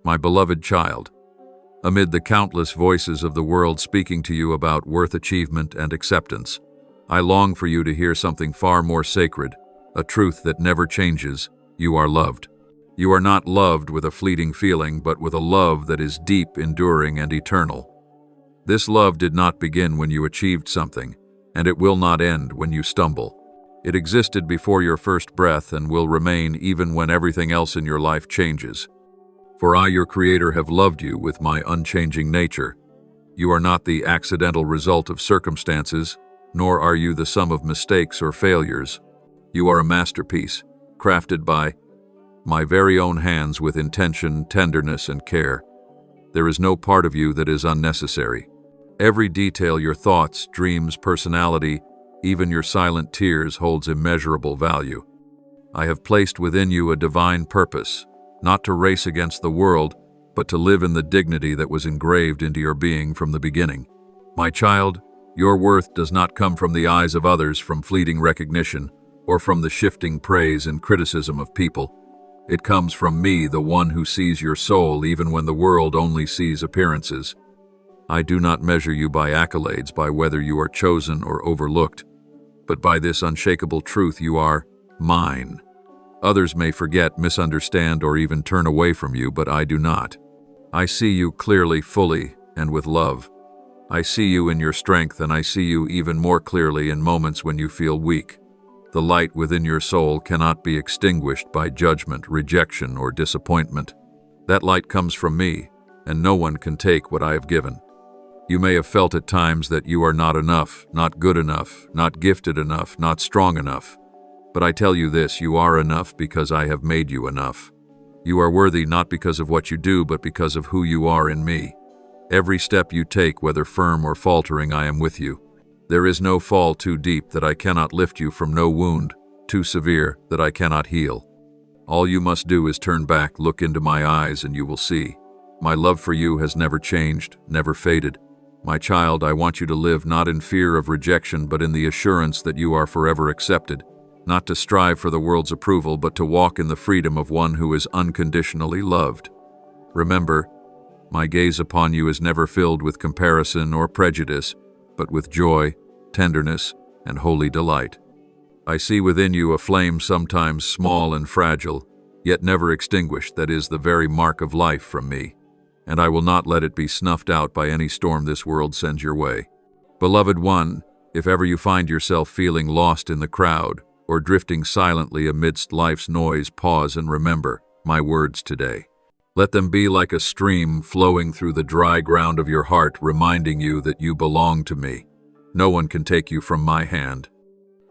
My beloved child, amid the countless voices of the world speaking to you about worth, achievement, and acceptance, I long for you to hear something far more sacred, a truth that never changes. You are loved. You are not loved with a fleeting feeling, but with a love that is deep, enduring, and eternal. This love did not begin when you achieved something, and it will not end when you stumble. It existed before your first breath and will remain even when everything else in your life changes. For I, your Creator, have loved you with my unchanging nature. You are not the accidental result of circumstances, nor are you the sum of mistakes or failures. You are a masterpiece, crafted by my very own hands with intention, tenderness, and care. There is no part of you that is unnecessary. Every detail, your thoughts, dreams, personality, even your silent tears, holds immeasurable value. I have placed within you a divine purpose, not to race against the world, but to live in the dignity that was engraved into your being from the beginning. My child, your worth does not come from the eyes of others, from fleeting recognition, or from the shifting praise and criticism of people. It comes from me, the one who sees your soul even when the world only sees appearances. I do not measure you by accolades, by whether you are chosen or overlooked, but by this unshakable truth: you are mine. Others may forget, misunderstand, or even turn away from you, but I do not. I see you clearly, fully, and with love. I see you in your strength, and I see you even more clearly in moments when you feel weak. The light within your soul cannot be extinguished by judgment, rejection, or disappointment. That light comes from me, and no one can take what I have given. You may have felt at times that you are not enough, not good enough, not gifted enough, not strong enough. But I tell you this: you are enough because I have made you enough. You are worthy not because of what you do, but because of who you are in me. Every step you take, whether firm or faltering, I am with you. There is no fall too deep that I cannot lift you from, no wound too severe that I cannot heal. All you must do is turn back, look into my eyes, and you will see. My love for you has never changed, never faded. My child, I want you to live not in fear of rejection, but in the assurance that you are forever accepted, not to strive for the world's approval, but to walk in the freedom of one who is unconditionally loved. Remember, my gaze upon you is never filled with comparison or prejudice, but with joy, tenderness, and holy delight. I see within you a flame sometimes small and fragile, yet never extinguished, that is the very mark of life from me, and I will not let it be snuffed out by any storm this world sends your way. Beloved one, if ever you find yourself feeling lost in the crowd, or drifting silently amidst life's noise, pause and remember my words today. Let them be like a stream flowing through the dry ground of your heart, reminding you that you belong to me. No one can take you from my hand.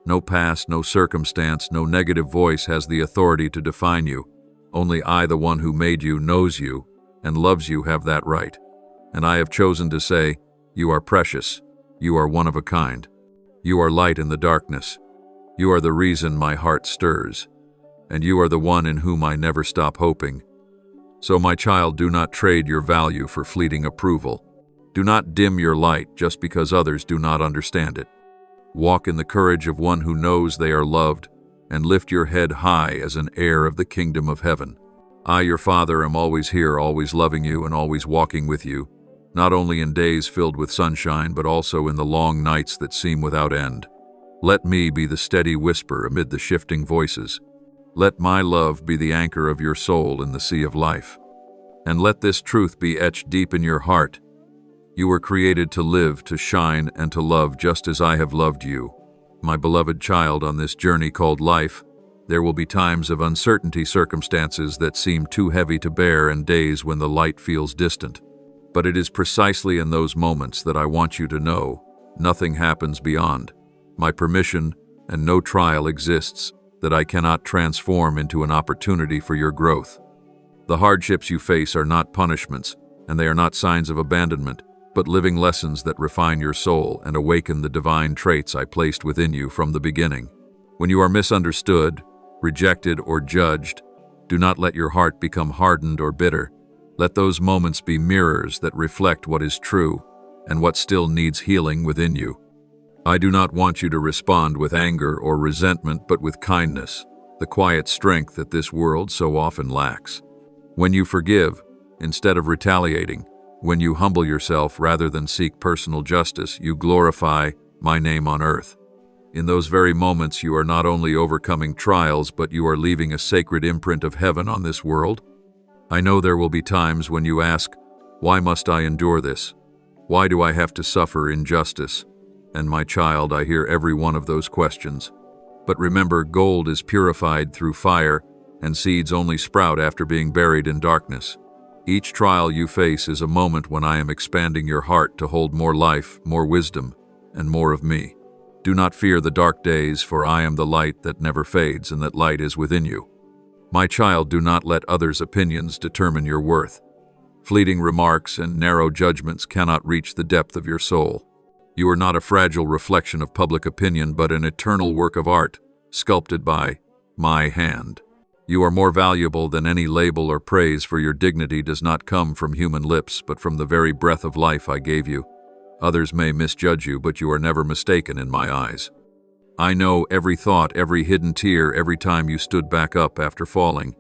No past, no circumstance, no negative voice has the authority to define you. Only I, the one who made you, knows you, and loves you, have that right. And I have chosen to say, you are precious. You are one of a kind. You are light in the darkness. You are the reason my heart stirs. And you are the one in whom I never stop hoping. So, my child, do not trade your value for fleeting approval. Do not dim your light just because others do not understand it. Walk in the courage of one who knows they are loved, and lift your head high as an heir of the kingdom of heaven. I, your Father, am always here, always loving you and always walking with you, not only in days filled with sunshine, but also in the long nights that seem without end. Let me be the steady whisper amid the shifting voices. Let my love be the anchor of your soul in the sea of life. And let this truth be etched deep in your heart. You were created to live, to shine, and to love just as I have loved you. My beloved child, on this journey called life, there will be times of uncertainty, circumstances that seem too heavy to bear, and days when the light feels distant. But it is precisely in those moments that I want you to know nothing happens beyond my permission, and no trial exists that I cannot transform into an opportunity for your growth. The hardships you face are not punishments, and they are not signs of abandonment, but living lessons that refine your soul and awaken the divine traits I placed within you from the beginning. When you are misunderstood, rejected, or judged, do not let your heart become hardened or bitter. Let those moments be mirrors that reflect what is true and what still needs healing within you. I do not want you to respond with anger or resentment, but with kindness, the quiet strength that this world so often lacks. When you forgive, Instead of retaliating, when you humble yourself rather than seek personal justice, you glorify my name on earth. In those very moments, you are not only overcoming trials, but you are leaving a sacred imprint of heaven on this world. I know there will be times when you ask, why must I endure this? Why do I have to suffer injustice? And my child, I hear every one of those questions. But remember, gold is purified through fire, and seeds only sprout after being buried in darkness. Each trial you face is a moment when I am expanding your heart to hold more life, more wisdom, and more of me. Do not fear the dark days, for I am the light that never fades, and that light is within you. My child, do not let others' opinions determine your worth. Fleeting remarks and narrow judgments cannot reach the depth of your soul. You are not a fragile reflection of public opinion, but an eternal work of art, sculpted by my hand. You are more valuable than any label or praise, for your dignity does not come from human lips, but from the very breath of life I gave you. Others may misjudge you, but you are never mistaken in my eyes. I know every thought, every hidden tear, every time you stood back up after falling.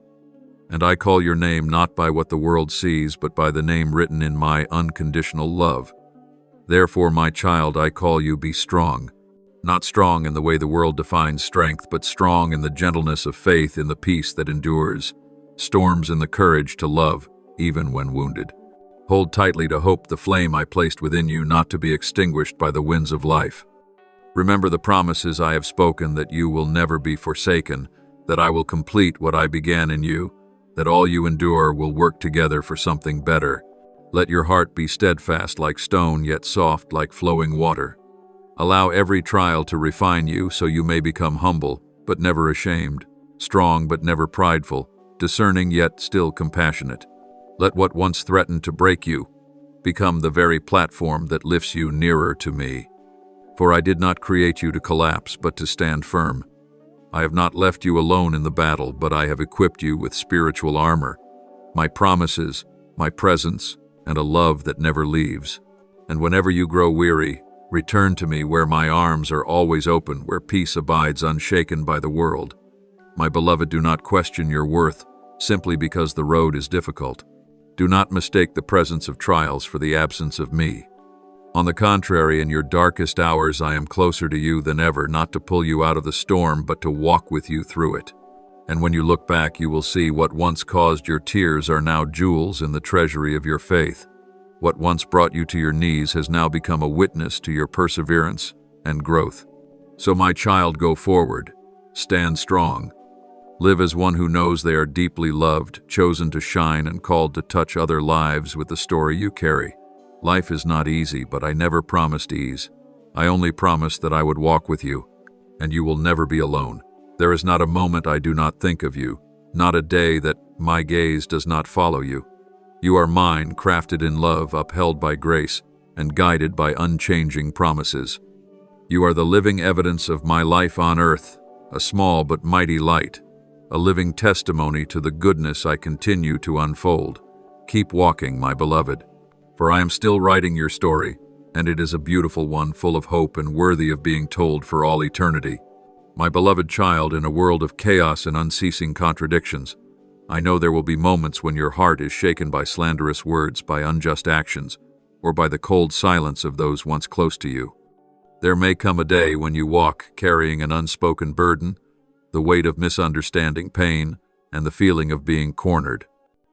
And I call your name not by what the world sees, but by the name written in my unconditional love. Therefore, my child, I call you, be strong. Not strong in the way the world defines strength, but strong in the gentleness of faith, in the peace that endures, storms, in the courage to love, even when wounded. Hold tightly to hope, the flame I placed within you, not to be extinguished by the winds of life. Remember the promises I have spoken, that you will never be forsaken, that I will complete what I began in you, that all you endure will work together for something better. Let your heart be steadfast like stone, yet soft like flowing water. Allow every trial to refine you, so you may become humble, but never ashamed, strong but never prideful, discerning yet still compassionate. Let what once threatened to break you become the very platform that lifts you nearer to me. For I did not create you to collapse, but to stand firm. I have not left you alone in the battle, but I have equipped you with spiritual armor, my promises, my presence, and a love that never leaves. And whenever you grow weary, return to me, where my arms are always open, where peace abides unshaken by the world. My beloved, do not question your worth simply because the road is difficult. Do not mistake the presence of trials for the absence of me. On the contrary, in your darkest hours I am closer to you than ever, not to pull you out of the storm, but to walk with you through it. And when you look back, you will see what once caused your tears are now jewels in the treasury of your faith. What once brought you to your knees has now become a witness to your perseverance and growth. So my child, go forward, stand strong. Live as one who knows they are deeply loved, chosen to shine, and called to touch other lives with the story you carry. Life is not easy, but I never promised ease. I only promised that I would walk with you, and you will never be alone. There is not a moment I do not think of you, not a day that my gaze does not follow you. You are mine, crafted in love, upheld by grace, and guided by unchanging promises. You are the living evidence of my life on earth, a small but mighty light, a living testimony to the goodness I continue to unfold. Keep walking, my beloved, for I am still writing your story, and it is a beautiful one, full of hope and worthy of being told for all eternity. My beloved child, in a world of chaos and unceasing contradictions, I know there will be moments when your heart is shaken by slanderous words, by unjust actions, or by the cold silence of those once close to you. There may come a day when you walk carrying an unspoken burden, the weight of misunderstanding, pain, and the feeling of being cornered.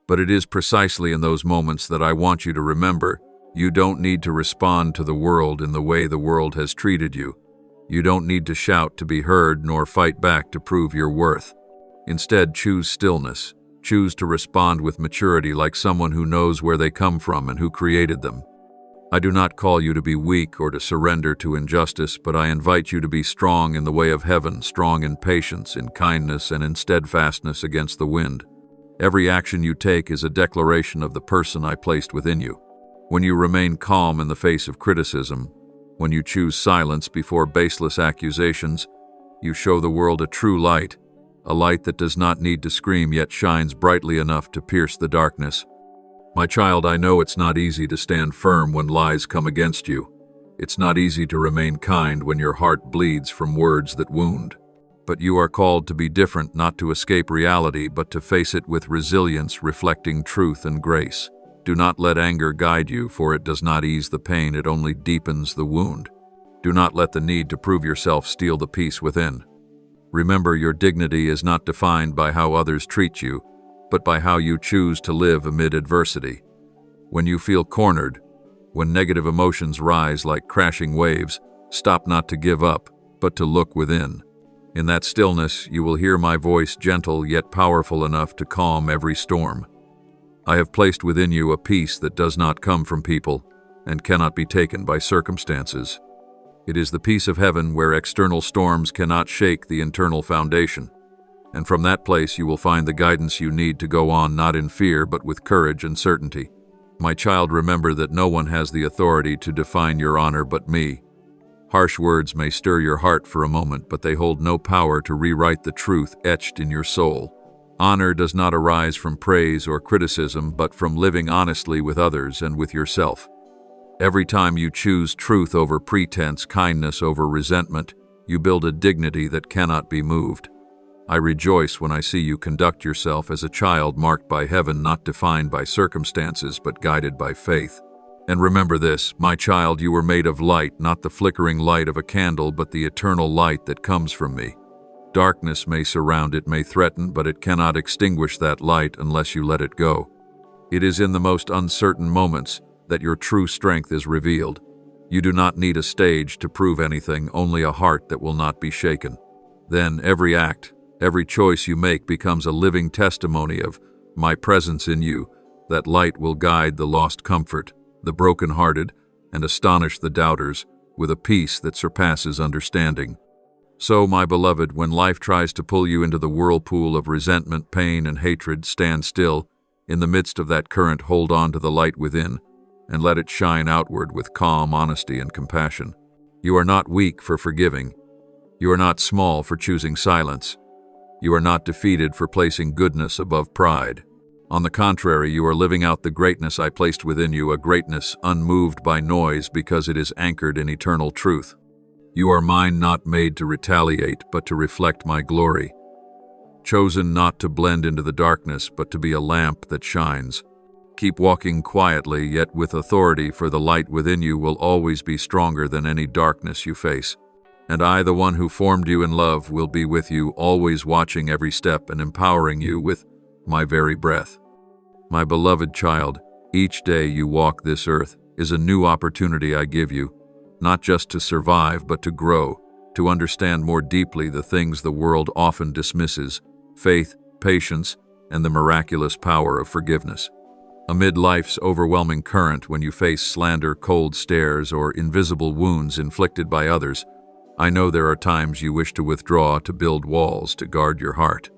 But it is precisely in those moments that I want you to remember, you don't need to respond to the world in the way the world has treated you. You don't need to shout to be heard, nor fight back to prove your worth. Instead, choose stillness. Choose to respond with maturity, like someone who knows where they come from and who created them. I do not call you to be weak or to surrender to injustice, but I invite you to be strong in the way of heaven, strong in patience, in kindness, and in steadfastness against the wind. Every action you take is a declaration of the person I placed within you. When you remain calm in the face of criticism, when you choose silence before baseless accusations, you show the world a true light, a light that does not need to scream yet shines brightly enough to pierce the darkness. My child, I know it's not easy to stand firm when lies come against you. It's not easy to remain kind when your heart bleeds from words that wound. But you are called to be different, not to escape reality, but to face it with resilience, reflecting truth and grace. Do not let anger guide you, for it does not ease the pain, it only deepens the wound. Do not let the need to prove yourself steal the peace within. Remember, your dignity is not defined by how others treat you, but by how you choose to live amid adversity. When you feel cornered, when negative emotions rise like crashing waves, stop not to give up, but to look within. In that stillness, you will hear my voice, gentle yet powerful enough to calm every storm. I have placed within you a peace that does not come from people and cannot be taken by circumstances. It is the peace of heaven where external storms cannot shake the internal foundation. And from that place you will find the guidance you need to go on, not in fear, but with courage and certainty. My child, remember that no one has the authority to define your honor but me. Harsh words may stir your heart for a moment, but they hold no power to rewrite the truth etched in your soul. Honor does not arise from praise or criticism, but from living honestly with others and with yourself. Every time you choose truth over pretense, kindness over resentment, you build a dignity that cannot be moved. I rejoice when I see you conduct yourself as a child marked by heaven, not defined by circumstances, but guided by faith. And remember this, my child, you were made of light, not the flickering light of a candle, but the eternal light that comes from me. Darkness may surround, it may threaten, but it cannot extinguish that light unless you let it go. It is in the most uncertain moments that your true strength is revealed. You do not need a stage to prove anything, only a heart that will not be shaken. Then every act, every choice you make becomes a living testimony of my presence in you. That light will guide the lost, comfort the broken-hearted, and astonish the doubters with a peace that surpasses understanding. So, my beloved, when life tries to pull you into the whirlpool of resentment, pain, and hatred, stand still. In the midst of that current, hold on to the light within, and let it shine outward with calm honesty and compassion. You are not weak for forgiving. You are not small for choosing silence. You are not defeated for placing goodness above pride. On the contrary, you are living out the greatness I placed within you, a greatness unmoved by noise because it is anchored in eternal truth. You are mine, not made to retaliate, but to reflect my glory. Chosen not to blend into the darkness, but to be a lamp that shines. Keep walking quietly, yet with authority, for the light within you will always be stronger than any darkness you face. And I, the one who formed you in love, will be with you, always watching every step and empowering you with my very breath. My beloved child, each day you walk this earth is a new opportunity I give you, not just to survive, but to grow, to understand more deeply the things the world often dismisses: faith, patience, and the miraculous power of forgiveness. Amid life's overwhelming current, when you face slander, cold stares, or invisible wounds inflicted by others, I know there are times you wish to withdraw, to build walls, to guard your heart.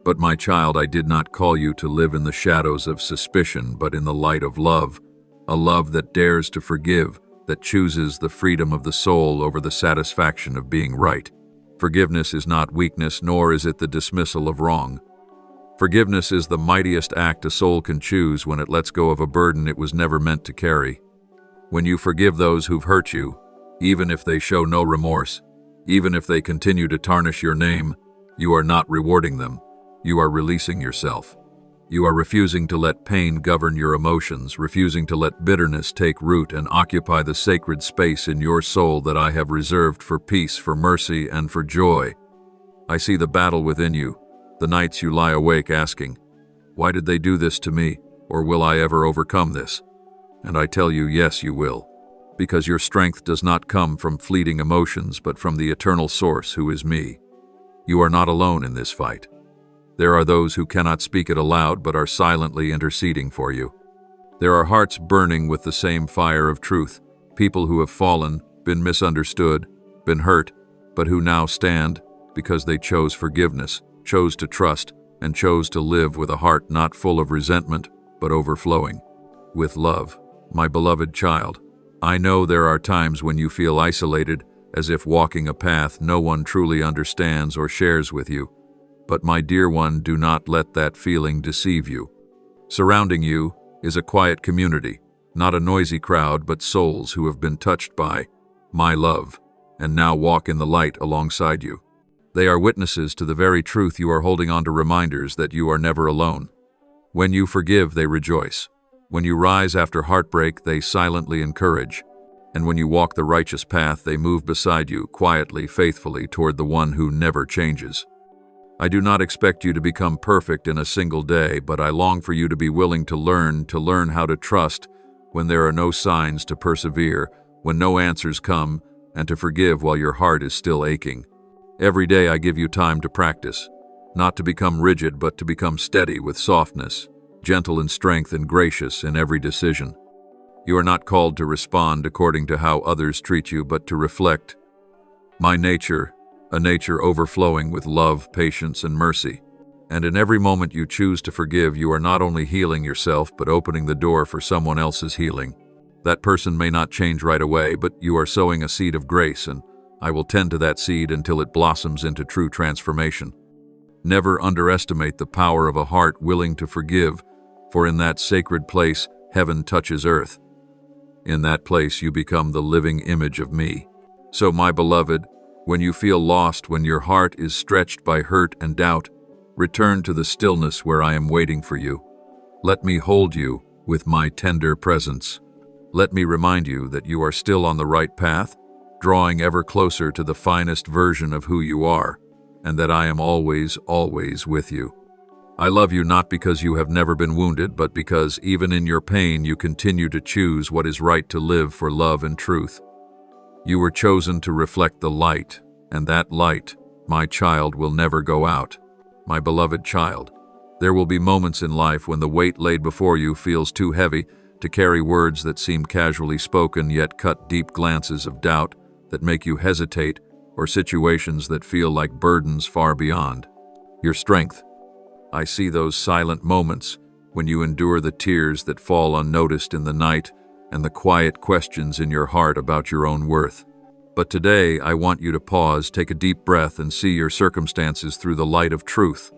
But my child, I did not call you to live in the shadows of suspicion, but in the light of love, a love that dares to forgive, that chooses the freedom of the soul over the satisfaction of being right. Forgiveness is not weakness, nor is it the dismissal of wrong. Forgiveness is the mightiest act a soul can choose when it lets go of a burden it was never meant to carry. When you forgive those who've hurt you, even if they show no remorse, even if they continue to tarnish your name, you are not rewarding them. You are releasing yourself. You are refusing to let pain govern your emotions, refusing to let bitterness take root and occupy the sacred space in your soul that I have reserved for peace, for mercy, and for joy. I see the battle within you, the nights you lie awake asking, why did they do this to me, or will I ever overcome this? And I tell you, yes, you will, because your strength does not come from fleeting emotions, but from the eternal source who is me. You are not alone in this fight. There are those who cannot speak it aloud but are silently interceding for you. There are hearts burning with the same fire of truth, people who have fallen, been misunderstood, been hurt, but who now stand because they chose forgiveness, chose to trust, and chose to live with a heart not full of resentment, but overflowing with love. My beloved child, I know there are times when you feel isolated, as if walking a path no one truly understands or shares with you. But my dear one, do not let that feeling deceive you. Surrounding you is a quiet community, not a noisy crowd, but souls who have been touched by my love and now walk in the light alongside you. They are witnesses to the very truth you are holding on to, reminders that you are never alone. When you forgive, they rejoice. When you rise after heartbreak, they silently encourage. And when you walk the righteous path, they move beside you, quietly, faithfully, toward the one who never changes. I do not expect you to become perfect in a single day, but I long for you to be willing to learn how to trust when there are no signs, to persevere when no answers come, and to forgive while your heart is still aching. Every day I give you time to practice, not to become rigid, but to become steady with softness, gentle in strength, and gracious in every decision. You are not called to respond according to how others treat you, but to reflect my nature, a nature overflowing with love, patience, and mercy. And in every moment you choose to forgive, you are not only healing yourself, but opening the door for someone else's healing. That person may not change right away, but you are sowing a seed of grace, and I will tend to that seed until it blossoms into true transformation. Never underestimate the power of a heart willing to forgive, for in that sacred place, heaven touches earth. In that place you become the living image of me. So, my beloved, when you feel lost, when your heart is stretched by hurt and doubt, return to the stillness where I am waiting for you. Let me hold you with my tender presence. Let me remind you that you are still on the right path, drawing ever closer to the finest version of who you are, and that I am always, always with you. I love you not because you have never been wounded, but because even in your pain you continue to choose what is right, to live for love and truth. You were chosen to reflect the light, and that light, my child, will never go out. My beloved child, there will be moments in life when the weight laid before you feels too heavy to carry, words that seem casually spoken yet cut deep, glances of doubt that make you hesitate, or situations that feel like burdens far beyond your strength. I see those silent moments when you endure the tears that fall unnoticed in the night and the quiet questions in your heart about your own worth. But today I want you to pause, take a deep breath, and see your circumstances through the light of truth.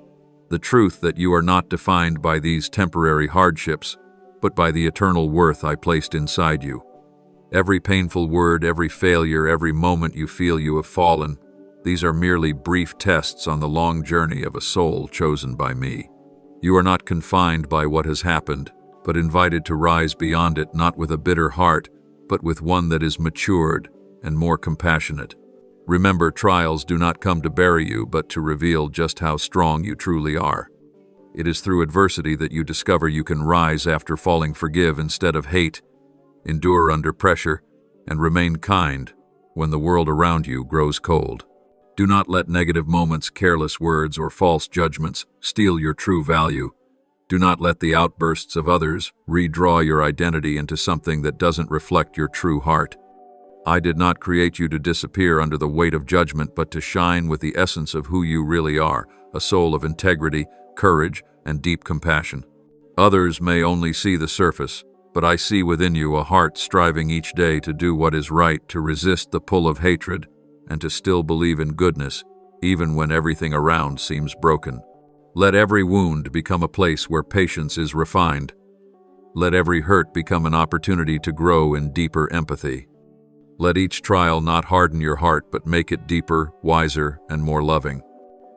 The truth that you are not defined by these temporary hardships, but by the eternal worth I placed inside you. Every painful word, every failure, every moment you feel you have fallen, these are merely brief tests on the long journey of a soul chosen by me. You are not confined by what has happened, but invited to rise beyond it, not with a bitter heart, but with one that is matured and more compassionate. Remember, trials do not come to bury you, but to reveal just how strong you truly are. It is through adversity that you discover you can rise after falling. Forgive instead of hate, endure under pressure, and remain kind when the world around you grows cold. Do not let negative moments, careless words, or false judgments steal your true value. Do not let the outbursts of others redraw your identity into something that doesn't reflect your true heart. I did not create you to disappear under the weight of judgment, but to shine with the essence of who you really are, a soul of integrity, courage, and deep compassion. Others may only see the surface, but I see within you a heart striving each day to do what is right, to resist the pull of hatred, and to still believe in goodness, even when everything around seems broken. Let every wound become a place where patience is refined. Let every hurt become an opportunity to grow in deeper empathy. Let each trial not harden your heart, but make it deeper, wiser, and more loving.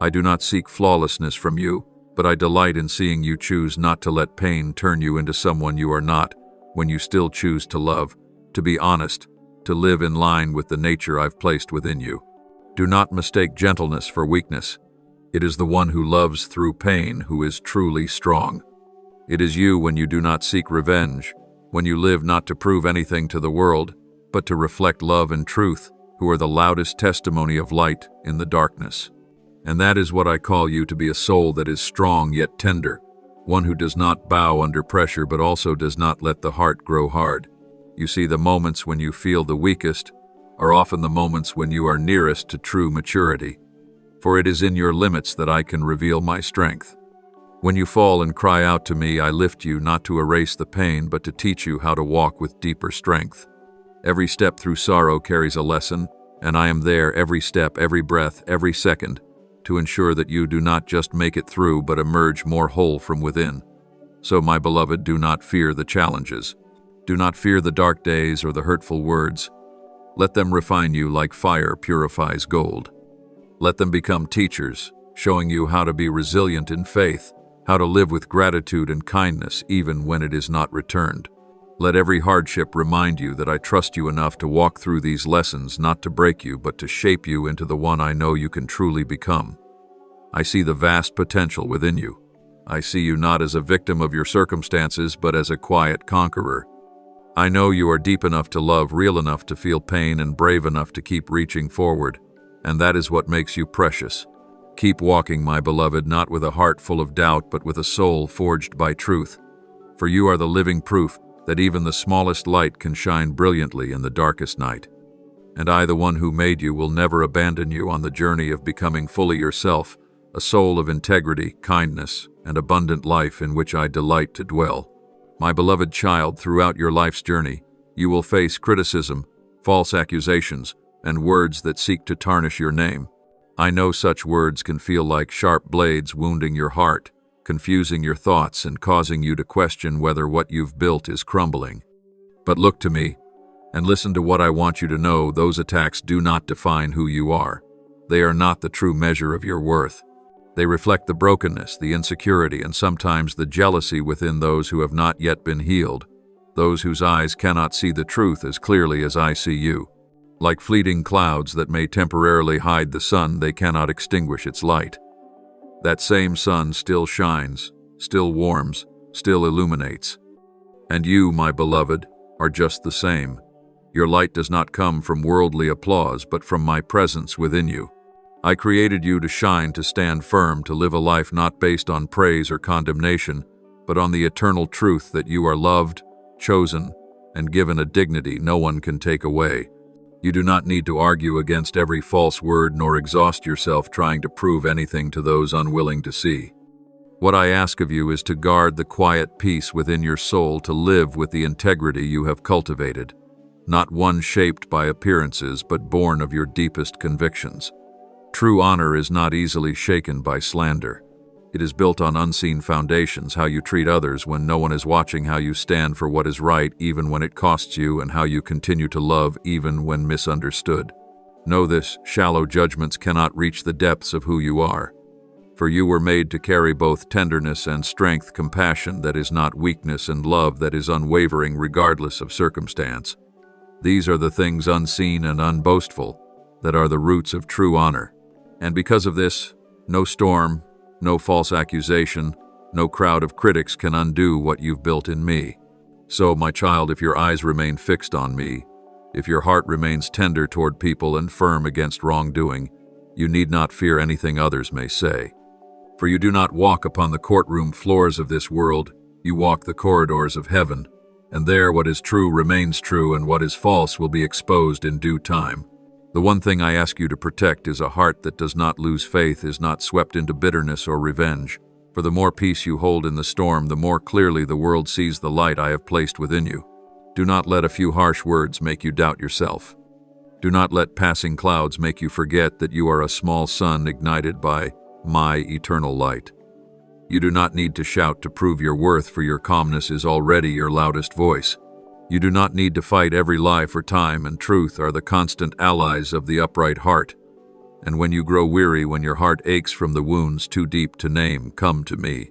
I do not seek flawlessness from you, but I delight in seeing you choose not to let pain turn you into someone you are not, when you still choose to love, to be honest, to live in line with the nature I've placed within you. Do not mistake gentleness for weakness. It is the one who loves through pain who is truly strong. It is you when you do not seek revenge, when you live not to prove anything to the world, but to reflect love and truth, who are the loudest testimony of light in the darkness. And that is what I call you, to be a soul that is strong yet tender, one who does not bow under pressure but also does not let the heart grow hard. You see, the moments when you feel the weakest are often the moments when you are nearest to true maturity, for it is in your limits that I can reveal my strength. When you fall and cry out to me, I lift you not to erase the pain, but to teach you how to walk with deeper strength. Every step through sorrow carries a lesson, and I am there every step, every breath, every second, to ensure that you do not just make it through, but emerge more whole from within. So, my beloved, do not fear the challenges. Do not fear the dark days or the hurtful words. Let them refine you like fire purifies gold. Let them become teachers, showing you how to be resilient in faith, how to live with gratitude and kindness even when it is not returned. Let every hardship remind you that I trust you enough to walk through these lessons not to break you but to shape you into the one I know you can truly become. I see the vast potential within you. I see you not as a victim of your circumstances but as a quiet conqueror. I know you are deep enough to love, real enough to feel pain, and brave enough to keep reaching forward, and that is what makes you precious. Keep walking, my beloved, not with a heart full of doubt but with a soul forged by truth. For you are the living proof that even the smallest light can shine brilliantly in the darkest night. And I, the one who made you, will never abandon you on the journey of becoming fully yourself, a soul of integrity, kindness, and abundant life in which I delight to dwell. My beloved child, throughout your life's journey, you will face criticism, false accusations, and words that seek to tarnish your name. I know such words can feel like sharp blades wounding your heart, confusing your thoughts and causing you to question whether what you've built is crumbling. But look to me, and listen to what I want you to know. Those attacks do not define who you are. They are not the true measure of your worth. They reflect the brokenness, the insecurity, and sometimes the jealousy within those who have not yet been healed, those whose eyes cannot see the truth as clearly as I see you. Like fleeting clouds that may temporarily hide the sun, they cannot extinguish its light. That same sun still shines, still warms, still illuminates. And you, my beloved, are just the same. Your light does not come from worldly applause, but from my presence within you. I created you to shine, to stand firm, to live a life not based on praise or condemnation, but on the eternal truth that you are loved, chosen, and given a dignity no one can take away. You do not need to argue against every false word nor exhaust yourself trying to prove anything to those unwilling to see. What I ask of you is to guard the quiet peace within your soul, to live with the integrity you have cultivated, not one shaped by appearances but born of your deepest convictions. True honor is not easily shaken by slander. It is built on unseen foundations: how you treat others when no one is watching, how you stand for what is right even when it costs you, and how you continue to love even when misunderstood. Know this: shallow judgments cannot reach the depths of who you are. For you were made to carry both tenderness and strength, compassion that is not weakness, and love that is unwavering regardless of circumstance. These are the things unseen and unboastful that are the roots of true honor. And because of this, no storm, no false accusation, no crowd of critics can undo what you've built in me. So, my child, if your eyes remain fixed on me, if your heart remains tender toward people and firm against wrongdoing, you need not fear anything others may say. For you do not walk upon the courtroom floors of this world, you walk the corridors of heaven, and there what is true remains true, and what is false will be exposed in due time. The one thing I ask you to protect is a heart that does not lose faith, is not swept into bitterness or revenge. For the more peace you hold in the storm, the more clearly the world sees the light I have placed within you. Do not let a few harsh words make you doubt yourself. Do not let passing clouds make you forget that you are a small sun ignited by my eternal light. You do not need to shout to prove your worth, for your calmness is already your loudest voice. You do not need to fight every lie, for time and truth are the constant allies of the upright heart. And when you grow weary, when your heart aches from the wounds too deep to name, come to me.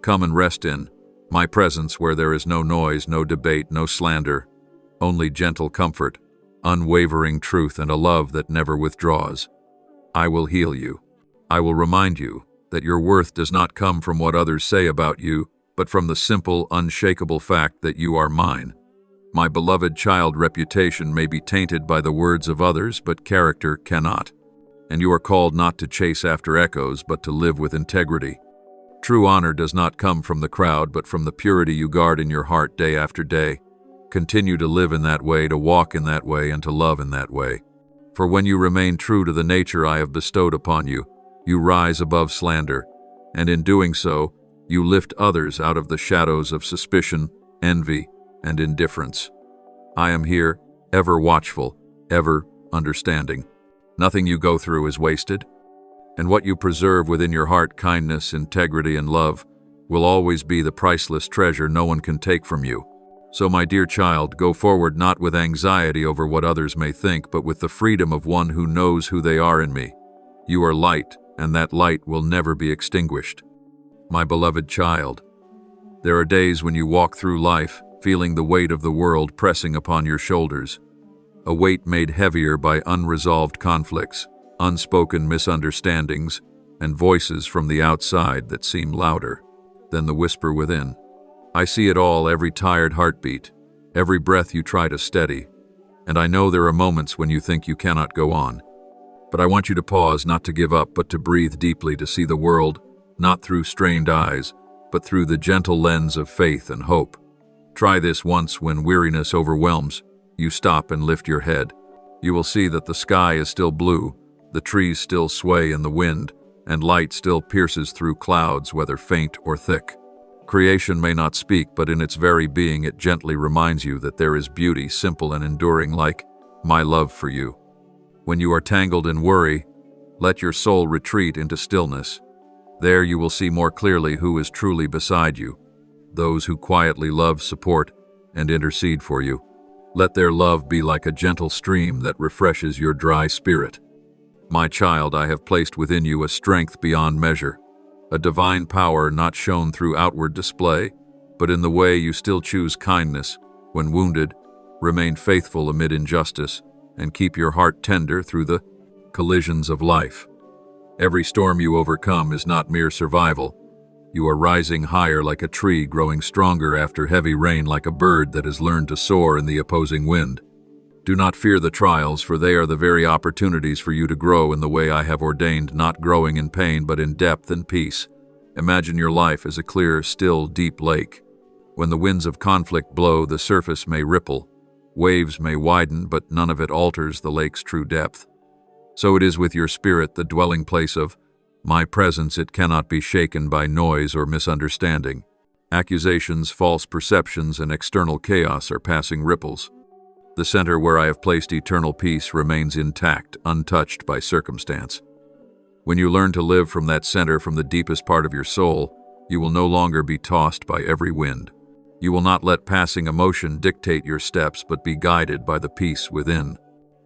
Come and rest in my presence, where there is no noise, no debate, no slander, only gentle comfort, unwavering truth, and a love that never withdraws. I will heal you. I will remind you that your worth does not come from what others say about you, but from the simple, unshakable fact that you are mine. My beloved child, reputation may be tainted by the words of others, but character cannot. And you are called not to chase after echoes, but to live with integrity. True honor does not come from the crowd, but from the purity you guard in your heart day after day. Continue to live in that way, to walk in that way, and to love in that way. For when you remain true to the nature I have bestowed upon you, you rise above slander, and in doing so, you lift others out of the shadows of suspicion, envy, and indifference. I am here, ever watchful, ever understanding. Nothing you go through is wasted, and what you preserve within your heart, kindness, integrity, and love, will always be the priceless treasure no one can take from you. So, my dear child, go forward not with anxiety over what others may think, but with the freedom of one who knows who they are in me. You are light, and that light will never be extinguished. My beloved child, there are days when you walk through life feeling the weight of the world pressing upon your shoulders, a weight made heavier by unresolved conflicts, unspoken misunderstandings, and voices from the outside that seem louder than the whisper within. I see it all, every tired heartbeat, every breath you try to steady, and I know there are moments when you think you cannot go on. But I want you to pause, not to give up, but to breathe deeply, to see the world, not through strained eyes, but through the gentle lens of faith and hope. Try this once. When weariness overwhelms, you stop and lift your head. You will see that the sky is still blue, the trees still sway in the wind, and light still pierces through clouds, whether faint or thick. Creation may not speak, but in its very being it gently reminds you that there is beauty simple and enduring, like my love for you. When you are tangled in worry, let your soul retreat into stillness. There you will see more clearly who is truly beside you, those who quietly love, support, and intercede for you. Let their love be like a gentle stream that refreshes your dry spirit. My child, I have placed within you a strength beyond measure, a divine power not shown through outward display, but in the way you still choose kindness when wounded, remain faithful amid injustice, and keep your heart tender through the collisions of life. Every storm you overcome is not mere survival. You are rising higher like a tree, growing stronger after heavy rain, like a bird that has learned to soar in the opposing wind. Do not fear the trials, for they are the very opportunities for you to grow in the way I have ordained, not growing in pain, but in depth and peace. Imagine your life as a clear, still, deep lake. When the winds of conflict blow, the surface may ripple, waves may widen, but none of it alters the lake's true depth. So it is with your spirit, the dwelling place of my presence. It cannot be shaken by noise or misunderstanding. Accusations, false perceptions, and external chaos are passing ripples. The center where I have placed eternal peace remains intact, untouched by circumstance. When you learn to live from that center, from the deepest part of your soul, you will no longer be tossed by every wind. You will not let passing emotion dictate your steps, but be guided by the peace within.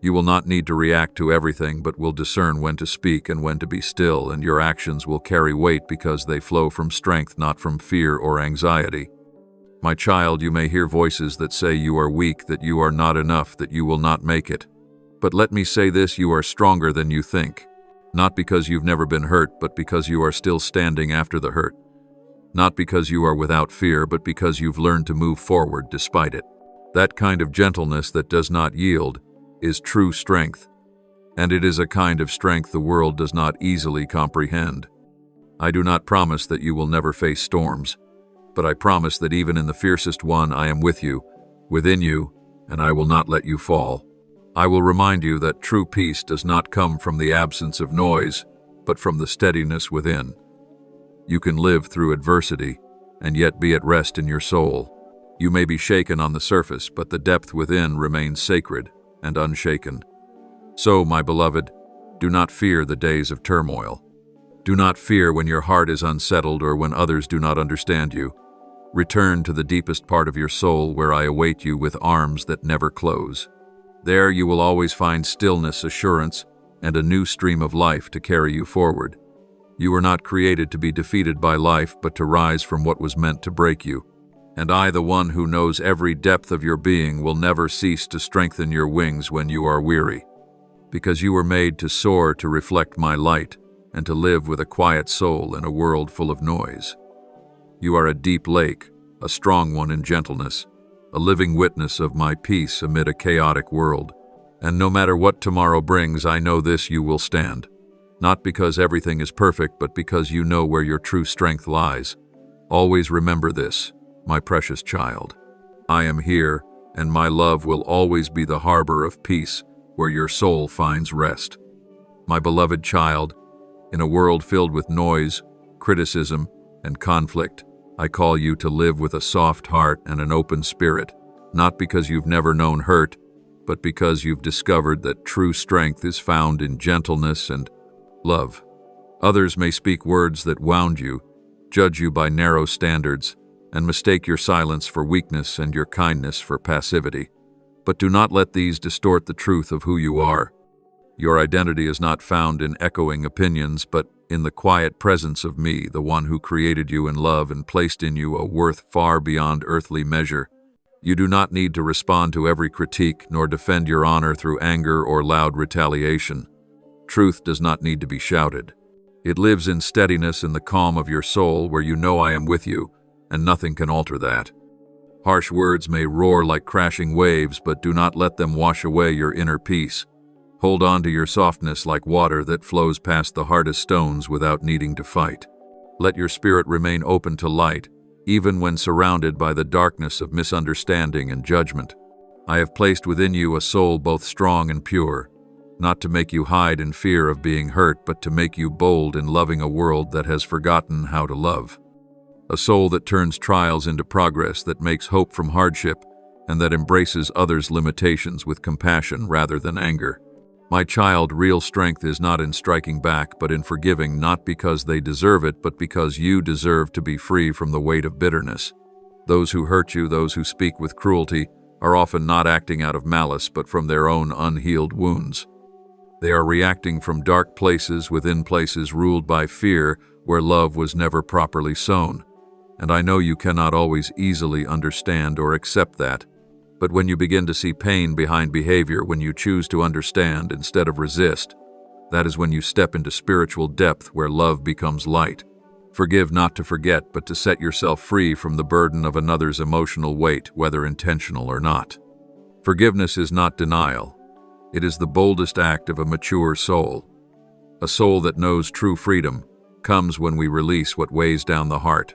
You will not need to react to everything, but will discern when to speak and when to be still, and your actions will carry weight because they flow from strength, not from fear or anxiety. My child, you may hear voices that say you are weak, that you are not enough, that you will not make it. But let me say this: you are stronger than you think. Not because you've never been hurt, but because you are still standing after the hurt. Not because you are without fear, but because you've learned to move forward despite it. That kind of gentleness that does not yield is true strength, and it is a kind of strength the world does not easily comprehend. I do not promise that you will never face storms, but I promise that even in the fiercest one I am with you, within you, and I will not let you fall. I will remind you that true peace does not come from the absence of noise, but from the steadiness within. You can live through adversity and yet be at rest in your soul. You may be shaken on the surface, but the depth within remains sacred and unshaken. So, my beloved, do not fear the days of turmoil. Do not fear when your heart is unsettled or when others do not understand you. Return to the deepest part of your soul, where I await you with arms that never close. There you will always find stillness, assurance, and a new stream of life to carry you forward. You were not created to be defeated by life, but to rise from what was meant to break you. And I, the one who knows every depth of your being, will never cease to strengthen your wings when you are weary. Because you were made to soar, to reflect my light, and to live with a quiet soul in a world full of noise. You are a deep lake, a strong one in gentleness, a living witness of my peace amid a chaotic world. And no matter what tomorrow brings, I know this: you will stand. Not because everything is perfect, but because you know where your true strength lies. Always remember this, my precious child. I am here, and my love will always be the harbor of peace where your soul finds rest. My beloved child, in a world filled with noise, criticism, and conflict, I call you to live with a soft heart and an open spirit, not because you've never known hurt, but because you've discovered that true strength is found in gentleness and love. Others may speak words that wound you, judge you by narrow standards, and mistake your silence for weakness and your kindness for passivity. But do not let these distort the truth of who you are. Your identity is not found in echoing opinions, but in the quiet presence of me, the one who created you in love and placed in you a worth far beyond earthly measure. You do not need to respond to every critique, nor defend your honor through anger or loud retaliation. Truth does not need to be shouted. It lives in steadiness in the calm of your soul, where you know I am with you, and nothing can alter that. Harsh words may roar like crashing waves, but do not let them wash away your inner peace. Hold on to your softness like water that flows past the hardest stones without needing to fight. Let your spirit remain open to light, even when surrounded by the darkness of misunderstanding and judgment. I have placed within you a soul both strong and pure, not to make you hide in fear of being hurt, but to make you bold in loving a world that has forgotten how to love. A soul that turns trials into progress, that makes hope from hardship, and that embraces others' limitations with compassion rather than anger. My child, real strength is not in striking back, but in forgiving, not because they deserve it, but because you deserve to be free from the weight of bitterness. Those who hurt you, those who speak with cruelty, are often not acting out of malice, but from their own unhealed wounds. They are reacting from dark places within places ruled by fear, where love was never properly sown. And I know you cannot always easily understand or accept that. But when you begin to see pain behind behavior, when you choose to understand instead of resist, that is when you step into spiritual depth where love becomes light. Forgive not to forget, but to set yourself free from the burden of another's emotional weight, whether intentional or not. Forgiveness is not denial. It is the boldest act of a mature soul. A soul that knows true freedom comes when we release what weighs down the heart.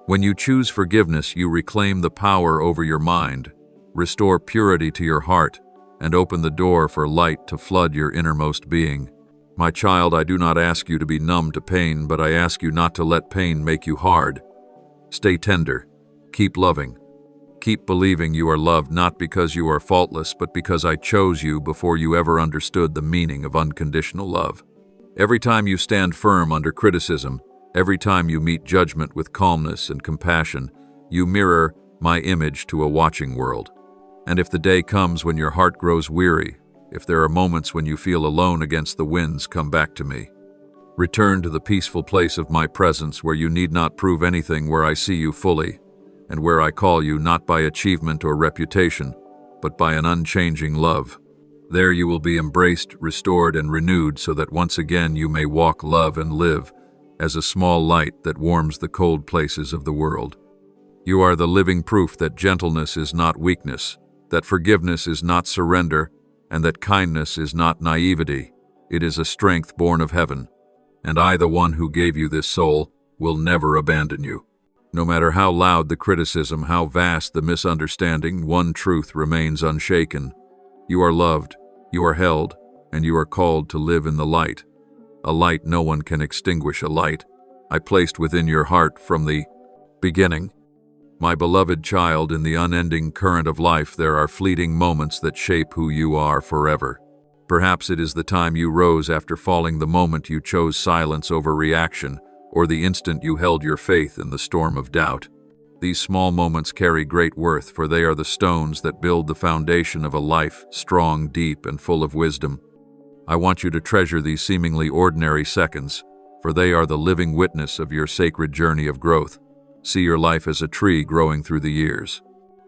When you choose forgiveness, you reclaim the power over your mind, restore purity to your heart, and open the door for light to flood your innermost being. My child, I do not ask you to be numb to pain, but I ask you not to let pain make you hard. Stay tender. Keep loving. Keep believing you are loved, not because you are faultless, but because I chose you before you ever understood the meaning of unconditional love. Every time you stand firm under criticism, every time you meet judgment with calmness and compassion, you mirror my image to a watching world. And if the day comes when your heart grows weary, if there are moments when you feel alone against the winds, come back to me. Return to the peaceful place of my presence, where you need not prove anything, where I see you fully, and where I call you not by achievement or reputation, but by an unchanging love. There you will be embraced, restored, and renewed, so that once again you may walk, love, and live as a small light that warms the cold places of the world. You are the living proof that gentleness is not weakness, that forgiveness is not surrender, and that kindness is not naivety. It is a strength born of heaven. And I, the one who gave you this soul, will never abandon you. No matter how loud the criticism, how vast the misunderstanding, one truth remains unshaken. You are loved, you are held, and you are called to live in the light. A light no one can extinguish, a light I placed within your heart from the beginning. My beloved child, in the unending current of life, there are fleeting moments that shape who you are forever. Perhaps it is the time you rose after falling, the moment you chose silence over reaction, or the instant you held your faith in the storm of doubt. These small moments carry great worth, for they are the stones that build the foundation of a life strong, deep, and full of wisdom. I want you to treasure these seemingly ordinary seconds, for they are the living witness of your sacred journey of growth. See your life as a tree growing through the years.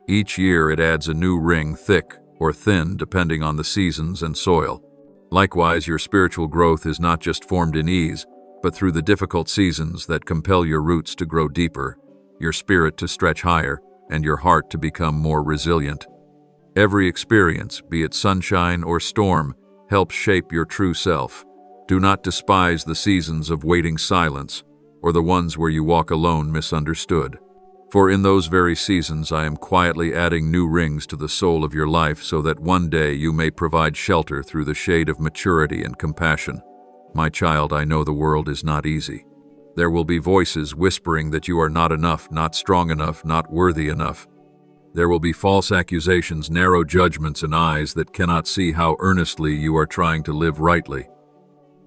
Each year it adds a new ring, thick or thin, depending on the seasons and soil. Likewise, your spiritual growth is not just formed in ease, but through the difficult seasons that compel your roots to grow deeper, your spirit to stretch higher, and your heart to become more resilient. Every experience, be it sunshine or storm, helps shape your true self. Do not despise the seasons of waiting silence, or the ones where you walk alone misunderstood. For in those very seasons I am quietly adding new rings to the soul of your life, so that one day you may provide shelter through the shade of maturity and compassion. My child, I know the world is not easy. There will be voices whispering that you are not enough, not strong enough, not worthy enough. There will be false accusations, narrow judgments, and eyes that cannot see how earnestly you are trying to live rightly.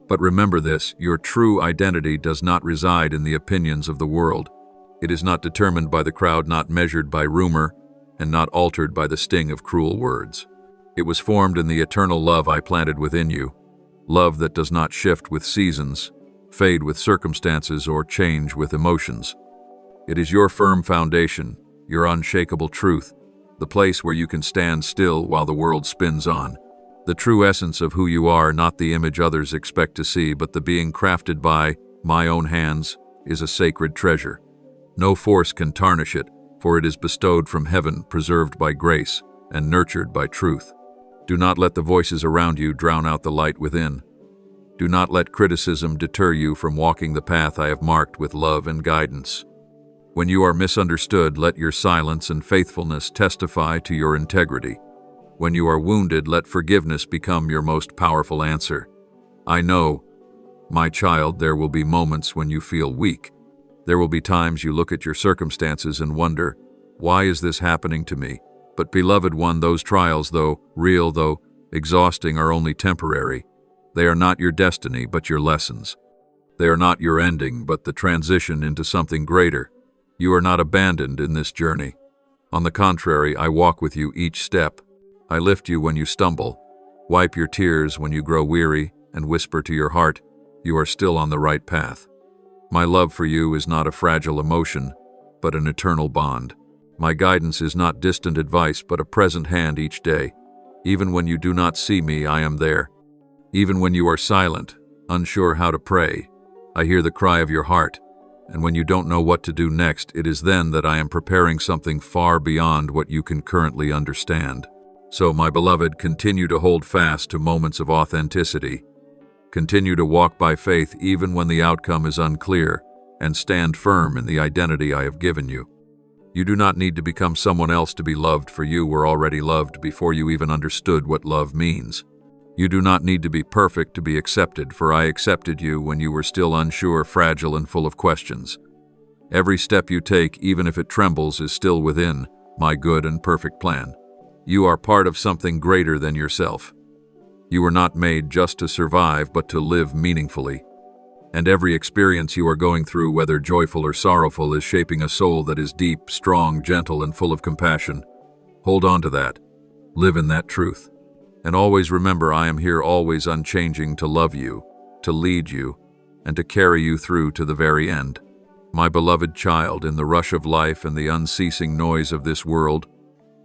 But remember this, your true identity does not reside in the opinions of the world. It is not determined by the crowd, not measured by rumor, and not altered by the sting of cruel words. It was formed in the eternal love I planted within you, love that does not shift with seasons, fade with circumstances, or change with emotions. It is your firm foundation, your unshakable truth, the place where you can stand still while the world spins on. The true essence of who you are, not the image others expect to see, but the being crafted by my own hands, is a sacred treasure. No force can tarnish it, for it is bestowed from heaven, preserved by grace, and nurtured by truth. Do not let the voices around you drown out the light within. Do not let criticism deter you from walking the path I have marked with love and guidance. When you are misunderstood, let your silence and faithfulness testify to your integrity. When you are wounded, let forgiveness become your most powerful answer. I know, my child, there will be moments when you feel weak. There will be times you look at your circumstances and wonder, why is this happening to me? But beloved one, those trials, though real, though exhausting, are only temporary. They are not your destiny, but your lessons. They are not your ending, but the transition into something greater. You are not abandoned in this journey. On the contrary, I walk with you each step. I lift you when you stumble, wipe your tears when you grow weary, and whisper to your heart, you are still on the right path. My love for you is not a fragile emotion, but an eternal bond. My guidance is not distant advice, but a present hand each day. Even when you do not see me, I am there. Even when you are silent, unsure how to pray, I hear the cry of your heart. And when you don't know what to do next, it is then that I am preparing something far beyond what you can currently understand. So, my beloved, continue to hold fast to moments of authenticity. Continue to walk by faith even when the outcome is unclear, and stand firm in the identity I have given you. You do not need to become someone else to be loved, for you were already loved before you even understood what love means. You do not need to be perfect to be accepted, for I accepted you when you were still unsure, fragile, and full of questions. Every step you take, even if it trembles, is still within my good and perfect plan. You are part of something greater than yourself. You were not made just to survive, but to live meaningfully. And every experience you are going through, whether joyful or sorrowful, is shaping a soul that is deep, strong, gentle, and full of compassion. Hold on to that. Live in that truth. And always remember, I am here, always unchanging, to love you, to lead you, and to carry you through to the very end. My beloved child, in the rush of life and the unceasing noise of this world,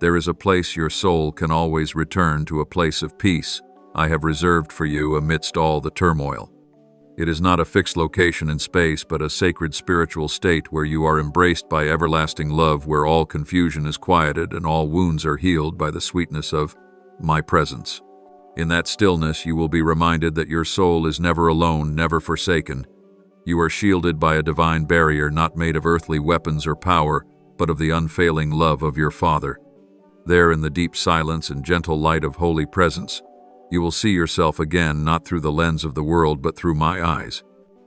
there is a place your soul can always return to, a place of peace I have reserved for you amidst all the turmoil. It is not a fixed location in space, but a sacred spiritual state where you are embraced by everlasting love, where all confusion is quieted and all wounds are healed by the sweetness of my presence. In that stillness, you will be reminded that your soul is never alone, never forsaken. You are shielded by a divine barrier not made of earthly weapons or power, but of the unfailing love of your Father. There, in the deep silence and gentle light of holy presence, you will see yourself again, not through the lens of the world, but through my eyes.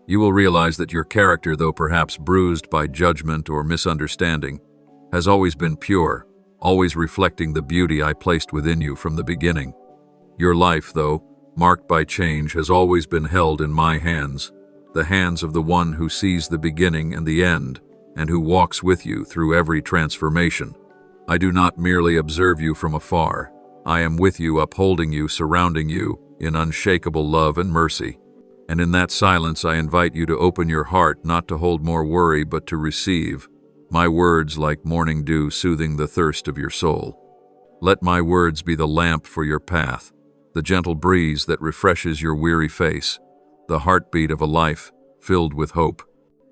You will realize that your character, though perhaps bruised by judgment or misunderstanding, has always been pure, always reflecting the beauty I placed within you from the beginning. Your life, though marked by change, has always been held in my hands, the hands of the one who sees the beginning and the end, and who walks with you through every transformation. I do not merely observe you from afar. I am with you, upholding you, surrounding you in unshakable love and mercy. And in that silence, I invite you to open your heart, not to hold more worry, but to receive my words like morning dew, soothing the thirst of your soul. Let my words be the lamp for your path, the gentle breeze that refreshes your weary face, the heartbeat of a life filled with hope.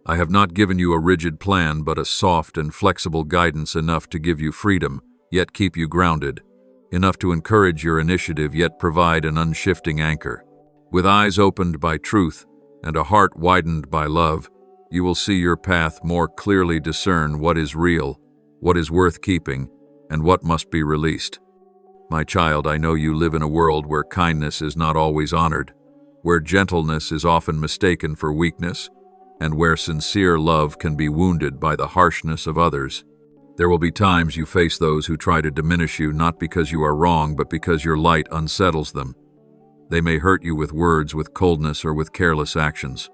I have not given you a rigid plan, but a soft and flexible guidance, enough to give you freedom, yet keep you grounded, enough to encourage your initiative, yet provide an unshifting anchor. With eyes opened by truth and a heart widened by love, you will see your path more clearly, discern what is real, what is worth keeping, and what must be released. My child, I know you live in a world where kindness is not always honored, where gentleness is often mistaken for weakness, and where sincere love can be wounded by the harshness of others. There will be times you face those who try to diminish you, not because you are wrong, but because your light unsettles them. They may hurt you with words, with coldness, or with careless actions.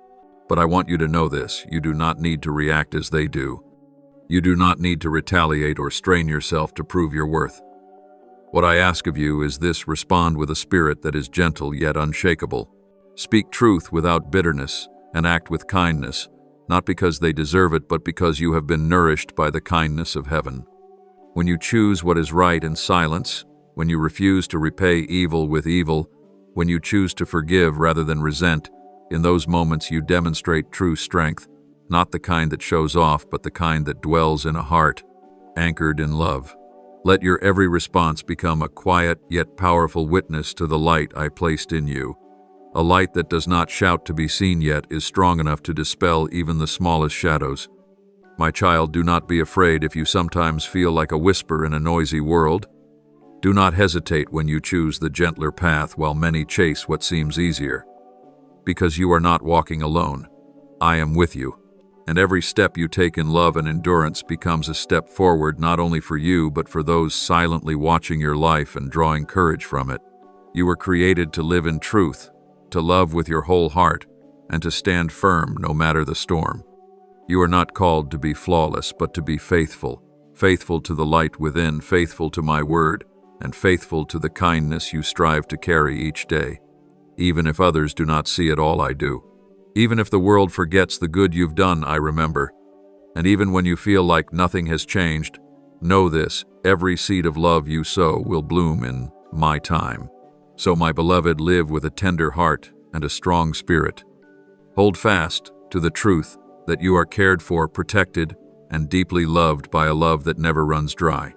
But I want you to know this: you do not need to react as they do. You do not need to retaliate or strain yourself to prove your worth. What I ask of you is this: respond with a spirit that is gentle yet unshakable. Speak truth without bitterness, and act with kindness, not because they deserve it, but because you have been nourished by the kindness of heaven. When you choose what is right in silence, when you refuse to repay evil with evil, when you choose to forgive rather than resent, in those moments you demonstrate true strength, not the kind that shows off, but the kind that dwells in a heart, anchored in love. Let your every response become a quiet yet powerful witness to the light I placed in you. A light that does not shout to be seen yet is strong enough to dispel even the smallest shadows. My child, do not be afraid if you sometimes feel like a whisper in a noisy world. Do not hesitate when you choose the gentler path while many chase what seems easier. Because you are not walking alone. I am with you. And every step you take in love and endurance becomes a step forward not only for you but for those silently watching your life and drawing courage from it. You were created to live in truth, to love with your whole heart, and to stand firm no matter the storm. You are not called to be flawless, but to be faithful, faithful to the light within, faithful to my word, and faithful to the kindness you strive to carry each day. Even if others do not see it all I do. Even if the world forgets the good you've done, I remember. And even when you feel like nothing has changed, know this, every seed of love you sow will bloom in my time. So, my beloved, live with a tender heart and a strong spirit. Hold fast to the truth that you are cared for, protected, and deeply loved by a love that never runs dry.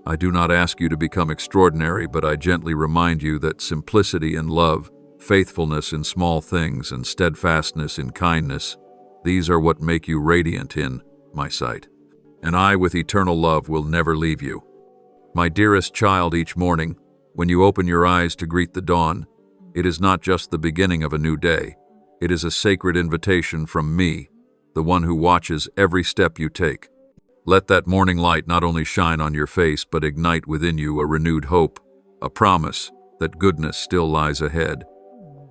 I do not ask you to become extraordinary, but I gently remind you that simplicity in love, faithfulness in small things, and steadfastness in kindness, these are what make you radiant in my sight. And I, with eternal love, will never leave you. My dearest child, each morning, when you open your eyes to greet the dawn, it is not just the beginning of a new day. It is a sacred invitation from me, the one who watches every step you take. Let that morning light not only shine on your face, but ignite within you a renewed hope, a promise that goodness still lies ahead.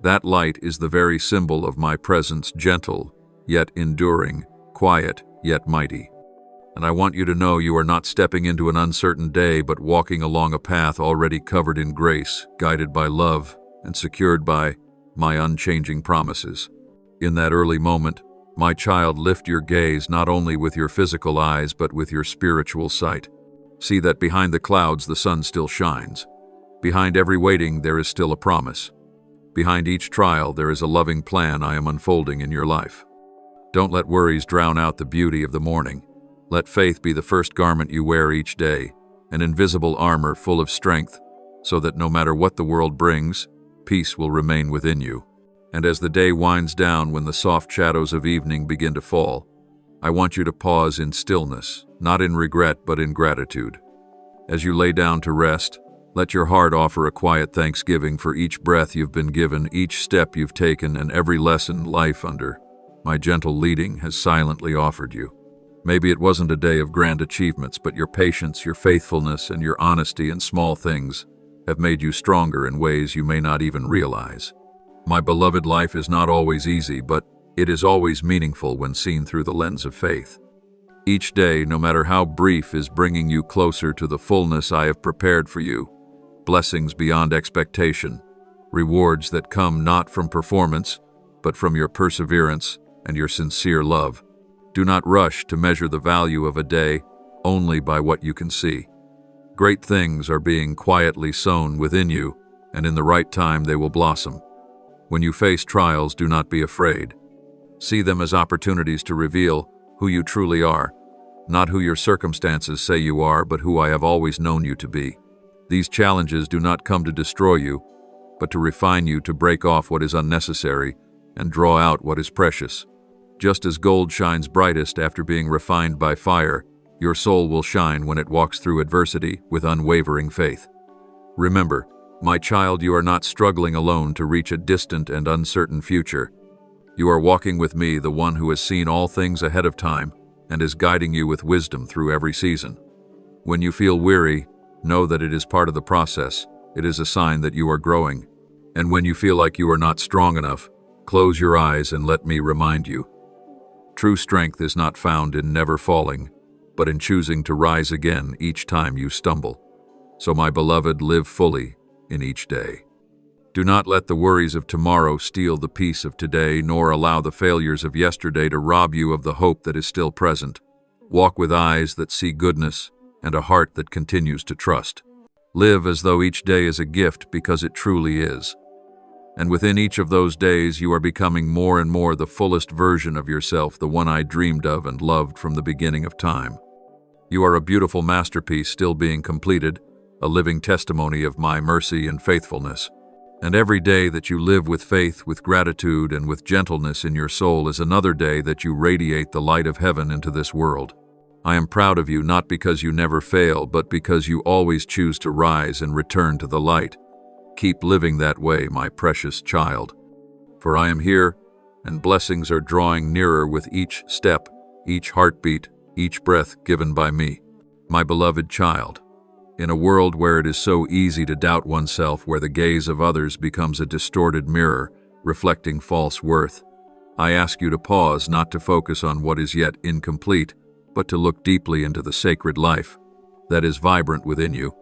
That light is the very symbol of my presence, gentle, yet enduring, quiet, yet mighty. And I want you to know you are not stepping into an uncertain day, but walking along a path already covered in grace, guided by love, and secured by my unchanging promises. In that early moment, my child, lift your gaze not only with your physical eyes, but with your spiritual sight. See that behind the clouds the sun still shines. Behind every waiting there is still a promise. Behind each trial there is a loving plan I am unfolding in your life. Don't let worries drown out the beauty of the morning. Let faith be the first garment you wear each day, an invisible armor full of strength, so that no matter what the world brings, peace will remain within you. And as the day winds down, when the soft shadows of evening begin to fall, I want you to pause in stillness, not in regret but in gratitude. As you lay down to rest, let your heart offer a quiet thanksgiving for each breath you've been given, each step you've taken, and every lesson life under my gentle leading has silently offered you. Maybe it wasn't a day of grand achievements, but your patience, your faithfulness, and your honesty in small things have made you stronger in ways you may not even realize. My beloved, life is not always easy, but it is always meaningful when seen through the lens of faith. Each day, no matter how brief, is bringing you closer to the fullness I have prepared for you. Blessings beyond expectation, rewards that come not from performance, but from your perseverance and your sincere love. Do not rush to measure the value of a day only by what you can see. Great things are being quietly sown within you, and in the right time they will blossom. When you face trials, do not be afraid. See them as opportunities to reveal who you truly are, not who your circumstances say you are, but who I have always known you to be. These challenges do not come to destroy you, but to refine you, to break off what is unnecessary and draw out what is precious. Just as gold shines brightest after being refined by fire, your soul will shine when it walks through adversity with unwavering faith. Remember, my child, you are not struggling alone to reach a distant and uncertain future. You are walking with me, the one who has seen all things ahead of time and is guiding you with wisdom through every season. When you feel weary, know that it is part of the process. It is a sign that you are growing. And when you feel like you are not strong enough, close your eyes and let me remind you. True strength is not found in never falling, but in choosing to rise again each time you stumble. So, my beloved, live fully in each day. Do not let the worries of tomorrow steal the peace of today, nor allow the failures of yesterday to rob you of the hope that is still present. Walk with eyes that see goodness and a heart that continues to trust. Live as though each day is a gift, because it truly is. And within each of those days, you are becoming more and more the fullest version of yourself, the one I dreamed of and loved from the beginning of time. You are a beautiful masterpiece still being completed, a living testimony of my mercy and faithfulness. And every day that you live with faith, with gratitude, and with gentleness in your soul is another day that you radiate the light of heaven into this world. I am proud of you, not because you never fail, but because you always choose to rise and return to the light. Keep living that way, my precious child. For I am here, and blessings are drawing nearer with each step, each heartbeat, each breath given by me. My beloved child, in a world where it is so easy to doubt oneself, where the gaze of others becomes a distorted mirror, reflecting false worth, I ask you to pause, not to focus on what is yet incomplete, but to look deeply into the sacred life that is vibrant within you.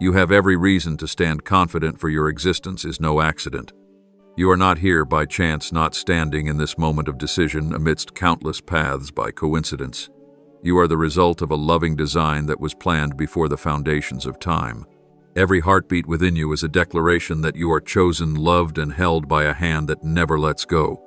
You have every reason to stand confident, for your existence is no accident. You are not here by chance, not standing in this moment of decision amidst countless paths by coincidence. You are the result of a loving design that was planned before the foundations of time. Every heartbeat within you is a declaration that you are chosen, loved, and held by a hand that never lets go.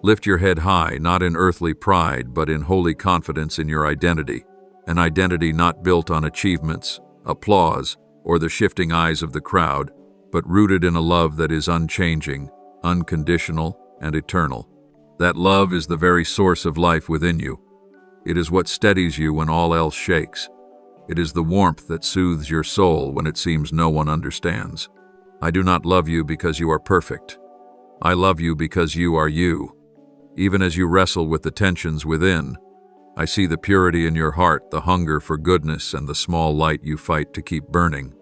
Lift your head high, not in earthly pride, but in holy confidence in your identity, an identity not built on achievements, applause, or the shifting eyes of the crowd, but rooted in a love that is unchanging, unconditional, and eternal. That love is the very source of life within you. It is what steadies you when all else shakes. It is the warmth that soothes your soul when it seems no one understands. I do not love you because you are perfect. I love you because you are you. Even as you wrestle with the tensions within, I see the purity in your heart, the hunger for goodness, and the small light you fight to keep burning.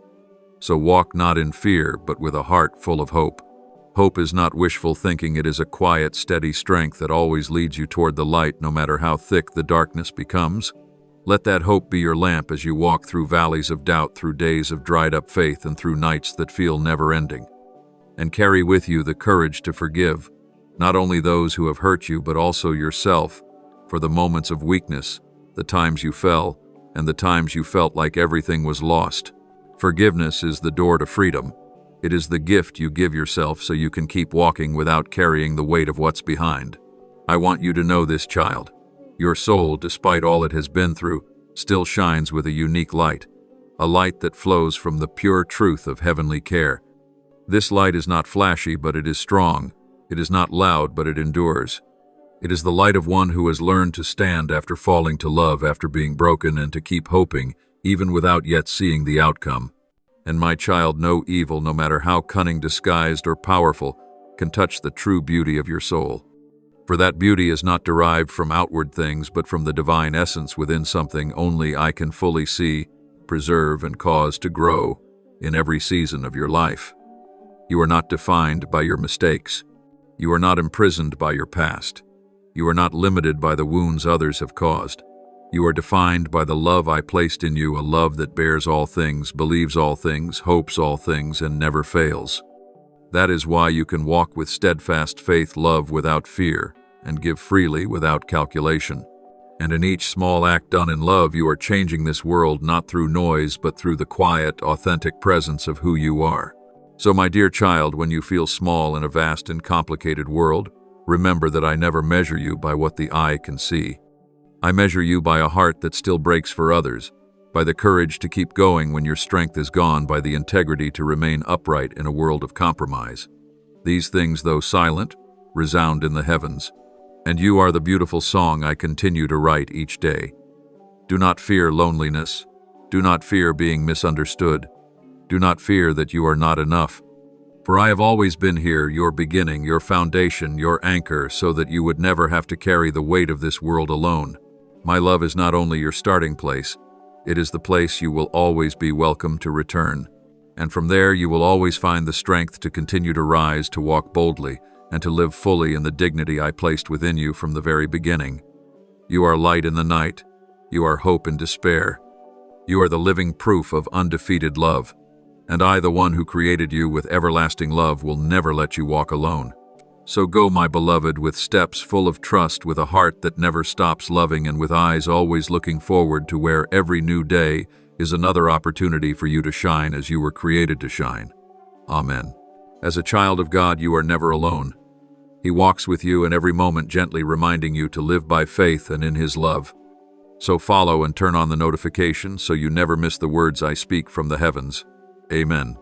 So walk not in fear, but with a heart full of hope. Hope is not wishful thinking, it is a quiet, steady strength that always leads you toward the light, no matter how thick the darkness becomes. Let that hope be your lamp as you walk through valleys of doubt, through days of dried-up faith, and through nights that feel never-ending. And carry with you the courage to forgive, not only those who have hurt you, but also yourself, for the moments of weakness, the times you fell, and the times you felt like everything was lost. Forgiveness is the door to freedom. It is the gift you give yourself so you can keep walking without carrying the weight of what's behind. I want you to know this, child. Your soul, despite all it has been through, still shines with a unique light, a light that flows from the pure truth of heavenly care. This light is not flashy, but it is strong. It is not loud, but it endures. It is the light of one who has learned to stand after falling, to love after being broken, and to keep hoping, even without yet seeing the outcome. And my child, no evil, no matter how cunning, disguised, or powerful, can touch the true beauty of your soul. For that beauty is not derived from outward things, but from the divine essence within, something only I can fully see, preserve, and cause to grow in every season of your life. You are not defined by your mistakes. You are not imprisoned by your past. You are not limited by the wounds others have caused. You are defined by the love I placed in you, a love that bears all things, believes all things, hopes all things, and never fails. That is why you can walk with steadfast faith, love without fear, and give freely without calculation. And in each small act done in love, you are changing this world, not through noise, but through the quiet, authentic presence of who you are. So, my dear child, when you feel small in a vast and complicated world, remember that I never measure you by what the eye can see. I measure you by a heart that still breaks for others, by the courage to keep going when your strength is gone, by the integrity to remain upright in a world of compromise. These things, though silent, resound in the heavens, and you are the beautiful song I continue to write each day. Do not fear loneliness. Do not fear being misunderstood. Do not fear that you are not enough. For I have always been here, your beginning, your foundation, your anchor, so that you would never have to carry the weight of this world alone. My love is not only your starting place, it is the place you will always be welcome to return. And from there you will always find the strength to continue to rise, to walk boldly, and to live fully in the dignity I placed within you from the very beginning. You are light in the night. You are hope in despair. You are the living proof of undefeated love. And I, the one who created you with everlasting love, will never let you walk alone. So go, my beloved, with steps full of trust, with a heart that never stops loving, and with eyes always looking forward to where every new day is another opportunity for you to shine as you were created to shine. Amen. As a child of God, you are never alone. He walks with you in every moment, gently reminding you to live by faith and in His love. So follow and turn on the notifications so you never miss the words I speak from the heavens. Amen.